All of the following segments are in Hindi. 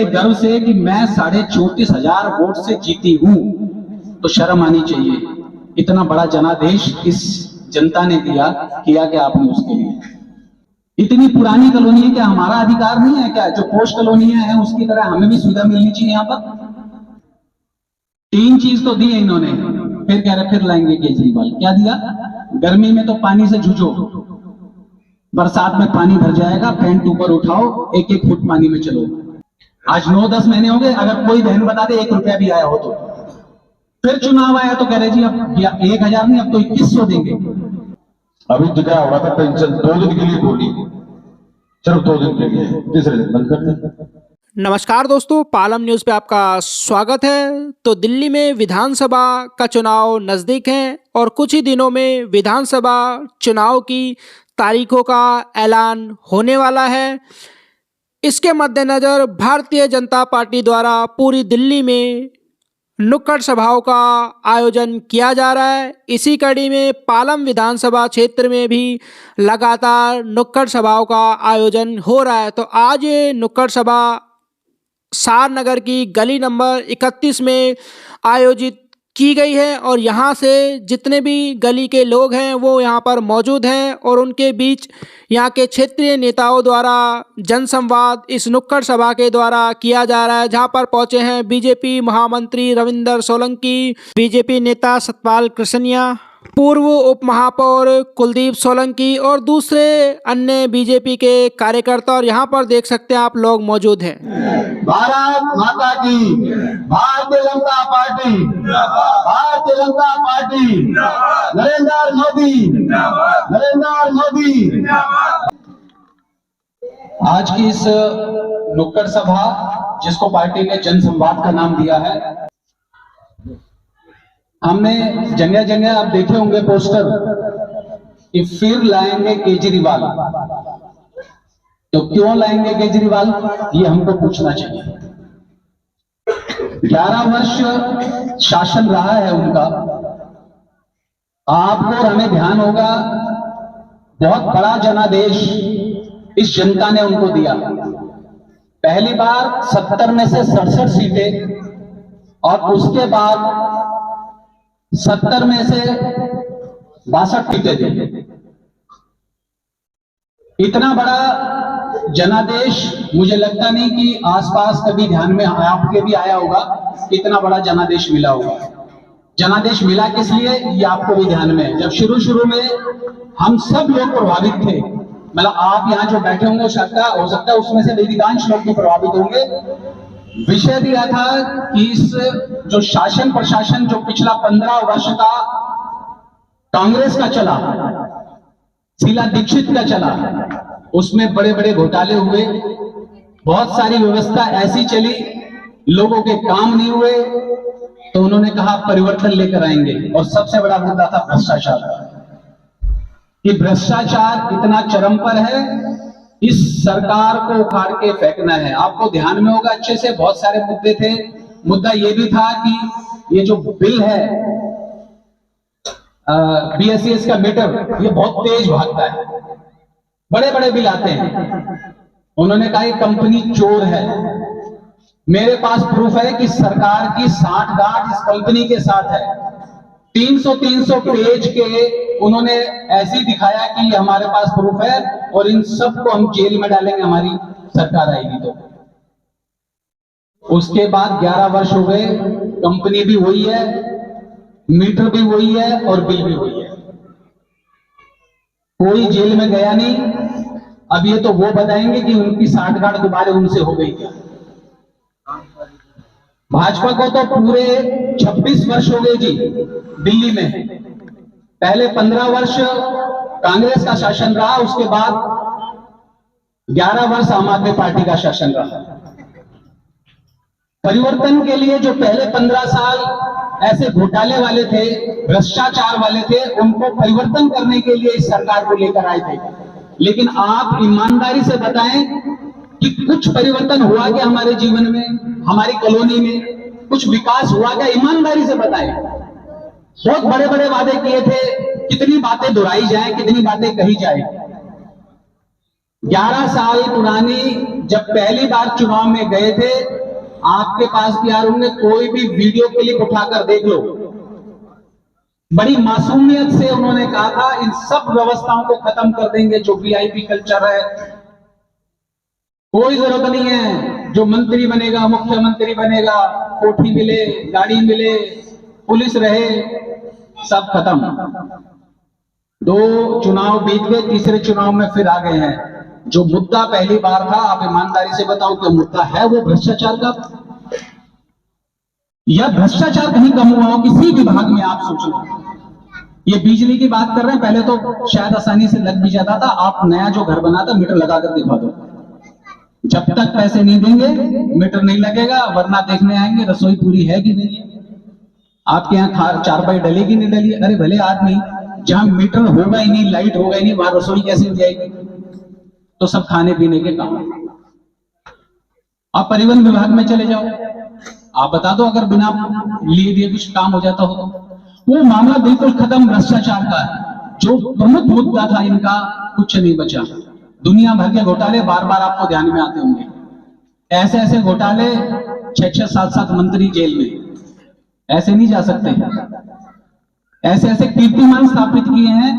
गर्व से कि मैं 34,500 वोट से जीती हूं, तो शर्म आनी चाहिए। इतना बड़ा जनादेश इस जनता ने दिया, किया क्या आपने उसके लिए? इतनी पुरानी कॉलोनी है, क्या हमारा अधिकार नहीं है क्या? जो पोस्ट कॉलोनियां हैं उसकी तरह हमें भी सुविधा मिलनी चाहिए। यहां पर 3 चीज तो दी है इन्होंने, फिर कह रहे फिर लाएंगे केजरीवाल। क्या दिया? गर्मी में तो पानी से जूझो, बरसात में पानी भर जाएगा, पैंट ऊपर उठाओ, 1-1 फुट पानी में चलो। आज 9-10 महीने हो गए, अगर कोई बहन बता दे 1 रुपया भी आया हो तो। फिर चुनाव आया तो कह रहे जी अब 1,000 नहीं, अब तो 2,100 देंगे। अभी जिक्र हो रहा था पेंशन 2 दिन के लिए बोली, सिर्फ 2 दिन के लिए, तीसरे दिन बंद कर दी। नमस्कार दोस्तों, पालम न्यूज़ पे आपका स्वागत है। तो दिल्ली में विधानसभा का चुनाव नज़दीक है और कुछ ही दिनों में विधानसभा चुनाव की तारीखों का ऐलान होने वाला है। इसके मद्देनज़र भारतीय जनता पार्टी द्वारा पूरी दिल्ली में नुक्कड़ सभाओं का आयोजन किया जा रहा है। इसी कड़ी में पालम विधानसभा क्षेत्र में भी लगातार नुक्कड़ सभाओं का आयोजन हो रहा है। तो आज ये नुक्कड़ सभा सार नगर की गली नंबर 31 में आयोजित की गई है और यहाँ से जितने भी गली के लोग हैं वो यहाँ पर मौजूद हैं और उनके बीच यहाँ के क्षेत्रीय नेताओं द्वारा जनसंवाद इस नुक्कड़ सभा के द्वारा किया जा रहा है, जहाँ पर पहुँचे हैं बीजेपी महामंत्री रविंदर सोलंकी, बीजेपी नेता सतपाल कृष्णिया, पूर्व उप महापौर कुलदीप सोलंकी और दूसरे अन्य बीजेपी के कार्यकर्ता। और यहाँ पर देख सकते हैं आप लोग मौजूद हैं। भारत माता की, भारतीय जनता पार्टी, भारतीय जनता पार्टी, नरेंद्र मोदी, नरेंद्र मोदी। आज की इस नुक्कड़ सभा, जिसको पार्टी ने जनसंवाद का नाम दिया है, हमने जगह जगह आप देखे होंगे पोस्टर कि फिर लाएंगे केजरीवाल। तो क्यों लाएंगे केजरीवाल, ये हमको पूछना चाहिए। 11 वर्ष शासन रहा है उनका। आपको और हमें ध्यान होगा, बहुत बड़ा जनादेश इस जनता ने उनको दिया। पहली बार 70 में से 67 सीटें और उसके बाद 70 में से 62 सीटें दी। इतना बड़ा जनादेश मुझे लगता नहीं कि आसपास कभी ध्यान में आपके भी आया होगा कि इतना बड़ा जनादेश मिला होगा। जनादेश मिला किस लिए, ये आपको भी ध्यान में है। जब शुरू में हम सब लोग प्रभावित थे, मतलब आप यहां जो बैठे होंगे हो सकता है उसमें से अधिकांश लोग भी प्रभावित होंगे। विषय दिया था कि इस जो शासन प्रशासन जो पिछला 15 वर्ष का कांग्रेस का चला, शीला दीक्षित का चला, उसमें बड़े बड़े घोटाले हुए, बहुत सारी व्यवस्था ऐसी चली, लोगों के काम नहीं हुए। तो उन्होंने कहा परिवर्तन लेकर आएंगे। और सबसे बड़ा मुद्दा था भ्रष्टाचार, कि भ्रष्टाचार इतना चरम पर है, इस सरकार को उखाड़ के फेंकना है। आपको ध्यान में होगा अच्छे से, बहुत सारे मुद्दे थे। मुद्दा यह भी था कि ये जो बिल है BSES का मीटर, ये बहुत तेज भागता है, बड़े बड़े बिल आते हैं। उन्होंने कहा ये कंपनी चोर है। मेरे पास प्रूफ है कि सरकार की साठगांठ इस कंपनी के साथ है। 300 पेज के उन्होंने ऐसे ही दिखाया कि ये हमारे पास प्रूफ है और इन सबको हम जेल में डालेंगे हमारी सरकार आएगी तो। उसके बाद 11 वर्ष हो गए, कंपनी भी वही है, मीटर भी वही है और बिल भी वही है। कोई जेल में गया नहीं। अब ये तो वो बताएंगे कि उनकी साठगांठ दोबारा उनसे हो गई क्या। भाजपा को तो पूरे 26 वर्ष हो गए जी दिल्ली में। पहले 15 वर्ष कांग्रेस का शासन रहा, उसके बाद 11 वर्ष आम आदमी पार्टी का शासन रहा। परिवर्तन के लिए जो पहले 15 साल ऐसे घोटाले वाले थे, भ्रष्टाचार वाले थे, उनको परिवर्तन करने के लिए इस सरकार को लेकर आए थे। लेकिन आप ईमानदारी से बताएं कि कुछ परिवर्तन हुआ क्या हमारे जीवन में, हमारी कॉलोनी में कुछ विकास हुआ क्या? ईमानदारी से बताएं। बहुत बड़े बड़े वादे किए थे, कितनी बातें दोहराई जाए, कितनी बातें कही जाए। 11 साल पुरानी जब पहली बार चुनाव में गए थे, आपके पास भी यार उन्होंने कोई भी वीडियो क्लिप उठाकर देख लो, बड़ी मासूमियत से उन्होंने कहा था इन सब व्यवस्थाओं को खत्म कर देंगे, जो वीआईपी कल्चर है, कोई जरूरत नहीं है, जो मंत्री बनेगा मुख्यमंत्री बनेगा, कोठी मिले, गाड़ी मिले, पुलिस रहे, सब खत्म। 2 चुनाव बीत गए, तीसरे चुनाव में फिर आ गए हैं। जो मुद्दा पहली बार था, आप ईमानदारी से बताओ क्या मुद्दा है वो भ्रष्टाचार का, या भ्रष्टाचार कहीं कम हुआ हो किसी विभाग में? आप सोच लो। ये बिजली की बात कर रहे हैं, पहले तो शायद आसानी से लग भी जाता था, आप नया जो घर बनाता मीटर लगाकर दिखा दो, जब तक पैसे नहीं देंगे मीटर नहीं लगेगा, वरना देखने आएंगे रसोई पूरी है कि नहीं है, आपके यहाँ चारपाई डलेगी नहीं डली। अरे भले आदमी, जहां मीटर होगा ही नहीं, लाइट होगा ही नहीं, वहां रसोई कैसे हो जाएगी? तो सब खाने पीने के काम। आप परिवहन विभाग में चले जाओ, आप बता दो अगर बिना लिए दिए कुछ काम हो जाता हो, वो मामला बिल्कुल खत्म भ्रष्टाचार का है। जो प्रमुख मुद्दा था इनका, कुछ नहीं बचा। दुनिया भर के घोटाले बार बार आपको ध्यान में आते होंगे, ऐसे ऐसे घोटाले, 6-6, 7-7 मंत्री जेल में, ऐसे नहीं जा सकते। ऐसे ऐसे कीर्तिमान स्थापित किए हैं,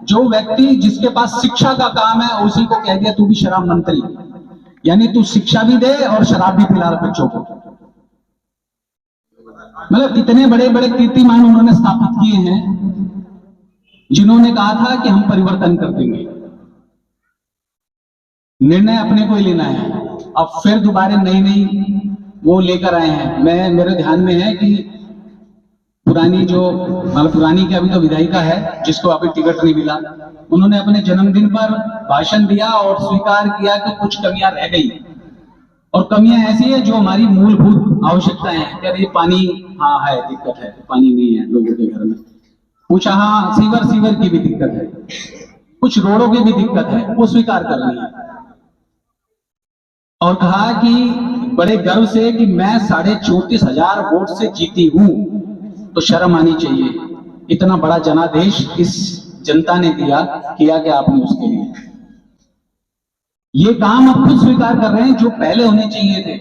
जो व्यक्ति जिसके पास शिक्षा का काम है उसी को कह दिया तू भी शराब मंत्री, यानी तू शिक्षा भी दे और शराब भी पिला बच्चों को। मतलब इतने बड़े बड़े कीर्तिमान उन्होंने स्थापित किए हैं, जिन्होंने कहा था कि हम परिवर्तन कर देंगे। निर्णय अपने को ही लेना है। अब फिर दोबारा नई वो लेकर आए हैं। मेरे ध्यान में है कि पुरानी जो पुरानी की अभी तो विधायिका है, जिसको अभी टिकट नहीं मिला, उन्होंने अपने जन्मदिन पर भाषण दिया और स्वीकार किया कि कुछ कमियां रह गई, और कमियां ऐसी है जो हमारी मूलभूत आवश्यकताएं हैं। कह रही पानी, हाँ है, दिक्कत है, पानी नहीं है लोगों के घर में। पूछा, हाँ सीवर की भी दिक्कत है, कुछ रोडों की भी दिक्कत है, वो स्वीकार कर रही है। और कहा कि बड़े गर्व से कि मैं 34,500 वोट से जीती हूं, तो शर्म आनी चाहिए। इतना बड़ा जनादेश इस जनता ने किया क्या आपने उसके लिए? ये काम अब खुद स्वीकार कर रहे हैं जो पहले होने चाहिए थे।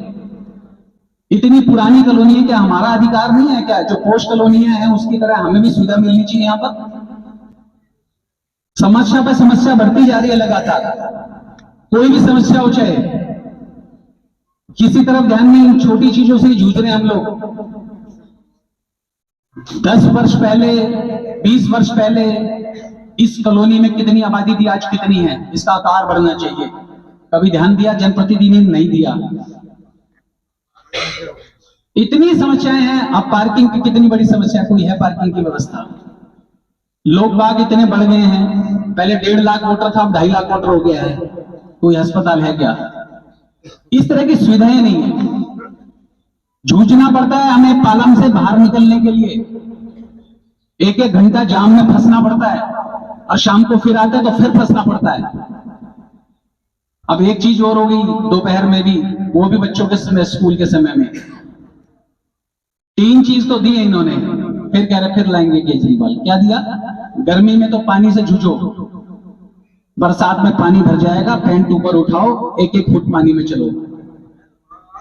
इतनी पुरानी कॉलोनी है, क्या हमारा अधिकार नहीं है क्या? जो पोस्ट कॉलोनियां हैं उसकी तरह हमें भी सुविधा मिलनी चाहिए। यहां पर समस्या पर समस्या बढ़ती जा रही है लगातार। कोई भी समस्या हो, चाहे किसी तरफ ध्यान नहीं, छोटी चीजों से जूझ रहे हैं हम लोग। 10 वर्ष पहले, 20 वर्ष पहले इस कॉलोनी में कितनी आबादी थी, आज कितनी है? इसका आकार बढ़ना चाहिए। कभी ध्यान दिया जनप्रतिनिधि ने? नहीं दिया। इतनी समस्याएं हैं। अब पार्किंग की कितनी बड़ी समस्या, कोई है पार्किंग की व्यवस्था? लोग बाग इतने बढ़ गए हैं, पहले 1.5 लाख वोटर था, अब 2.5 लाख वोटर हो गया है। कोई अस्पताल है क्या? इस तरह की सुविधाएं नहीं है। जूझना पड़ता है हमें पालम से बाहर निकलने के लिए, 1-1 घंटा जाम में फंसना पड़ता है, और शाम को फिर आते हैं तो फिर फंसना पड़ता है। अब एक चीज और हो गई दोपहर में भी, वो भी बच्चों के समय, स्कूल के समय में 3 चीज तो दी है इन्होंने, फिर कह रहे फिर लाएंगे केजरीवाल। क्या दिया? गर्मी में तो पानी से जूझो, बरसात में पानी भर जाएगा, पैंट ऊपर उठाओ, 1-1 फुट पानी में चलो।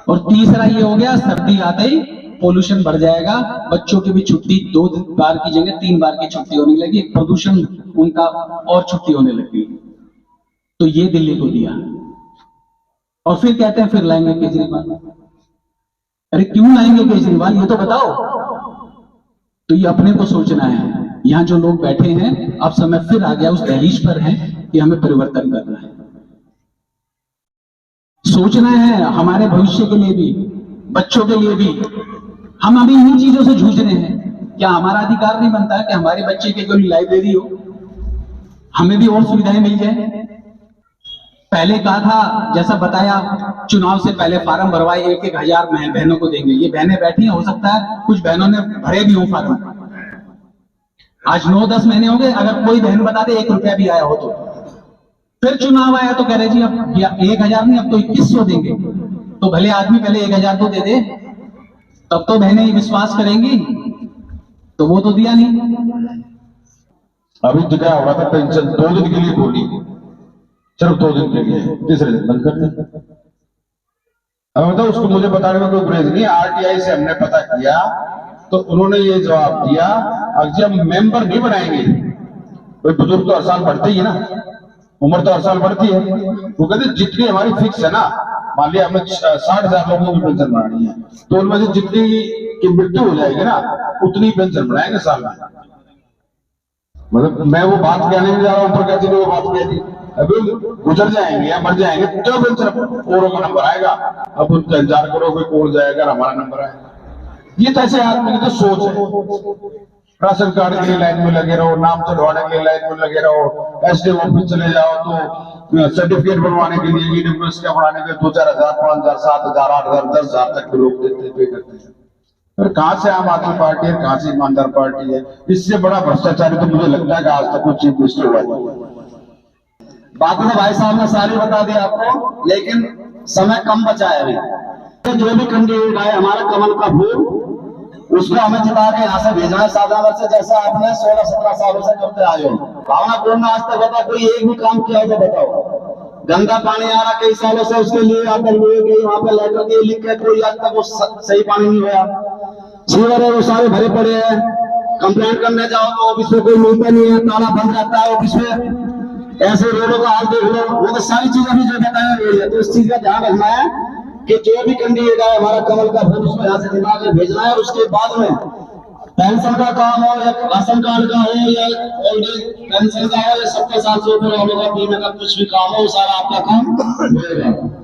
और तीसरा ये हो गया, सर्दी आते ही पोल्यूशन बढ़ जाएगा, बच्चों की भी छुट्टी 2 बार की जगह 3 बार की छुट्टी होने लगी, प्रदूषण उनका और छुट्टी होने लगी। तो ये दिल्ली को दिया, और फिर कहते हैं फिर लाएंगे केजरीवाल। अरे क्यों लाएंगे केजरीवाल, ये तो बताओ। तो ये अपने को सोचना है। यहां जो लोग बैठे हैं, अब समय फिर आ गया, उस दहलीज पर है कि हमें परिवर्तन करना है, सोचना है हमारे भविष्य के लिए भी, बच्चों के लिए भी। हम अभी इन्हीं चीजों से जूझ रहे हैं। क्या हमारा अधिकार नहीं बनता है कि हमारे बच्चे की कोई लाइब्रेरी हो, हमें भी और सुविधाएं मिल जाए? पहले कहा था, जैसा बताया, चुनाव से पहले फार्म भरवाए, 1-1 हजार बहनों को देंगे। ये बहनें बैठी हैं, हो सकता है कुछ बहनों ने भरे भी हो फार्म। आज 9-10 महीने हो गए, अगर कोई बहन बता दे 1 रुपया भी आया हो तो। फिर चुनाव आया तो कह रहे जी अब 1,000 नहीं, अब तो 2100 देंगे। तो भले आदमी पहले 1,000 तो दे दे, तब तो बहनें विश्वास करेंगी। तो वो तो दिया नहीं। अभी तो क्या हो रहा था, पेंशन 2 दिन के लिए बोली, सिर्फ 2 दिन के लिए, तीसरे दिन बंद कर दें। अब मतलब उसको मुझे बताने में कोई गुरेज नहीं। आरटीआई से हमने पता किया तो उन्होंने ये जवाब दिया, अगर हम मेंबर नहीं बनाएंगे, कोई बुजुर्ग तो हर साल बढ़ते ही है ना, उम्र तो हर साल बढ़ती है, वो कहते जितनी हमारी फिक्स है ना, मान लिया हमें 60,000 लोगों की पेंशन बढ़ानी है, तो उनमें से जितनी की मृत्यु हो जाएगी ना, उतनी पेंशन बढ़ाएंगे साल में। मतलब मैं वो बात कहने में जा रहा हूं, प्रगति ने वो बात कह दी, अभी गुजर जाएंगे या मर जाएंगे तो पेंशन औरों का नंबर आएगा, अब उनका इंतजार करो कोई कौन जाएगा, हमारा नंबर आएगा। ये तो ऐसे आदमी की तो सोच है। राशन कार्ड के लिए लाइन में लगे रहो, नाम चढ़वाने के लिए लाइन में लगे रहो, एसडीएम ऑफिस चले जाओ तो सर्टिफिकेट बनवाने के लिए ईडब्ल्यूएस का बनाने के 2-4 हजार, 5,000, 7,000, 8,000, 10,000 तक के लोग देते पे करते हैं। पर कहां से आम आदमी पार्टी है, कहां से ईमानदार पार्टी है? इससे बड़ा भ्रष्टाचारी तो मुझे लगता है कि आज तक कुछ चीफ मिनिस्टर हुआ है। बाकी तो भाई साहब ने सारी बता दी आपको, लेकिन समय कम बचा है अभी। जो भी कैंडिडेट आए हमारा कमल का फूल, उसको हमें जिता के यहाँ से भेजना है साधारण से, जैसा आपने 16-17 सालों से करते आए हो। भावनापुर में आज तक बताओ कोई एक भी काम किया हो तो बताओ। गंदा पानी आ रहा कई सालों से, उसके लिए आकर वहां पे लेटर दिए लिख के, कोई आज तक वो सही पानी नहीं हुआ। सीवर है वो सारे भरे पड़े हैं, कंप्लेंट करने जाओ तो ऑफिस में कोई मिलता नहीं है, ताला बंद रहता है ऑफिस में। ऐसे रोडों का हाल देख लो, वो तो सारी चीजें भी जो बताया गई है। तो इस चीज का ध्यान रखना है कि जो भी कैंडिडेट है हमारा कमल का फूल, उसको यहाँ से दिमाग में भेजना है। उसके बाद में पेंशन का काम हो या राशन कार्ड का हो या ओल्ड एज पेंशन का हो या 70 साल से ऊपर वालों का बीमे का कुछ भी काम हो, सारा आपका काम होगा।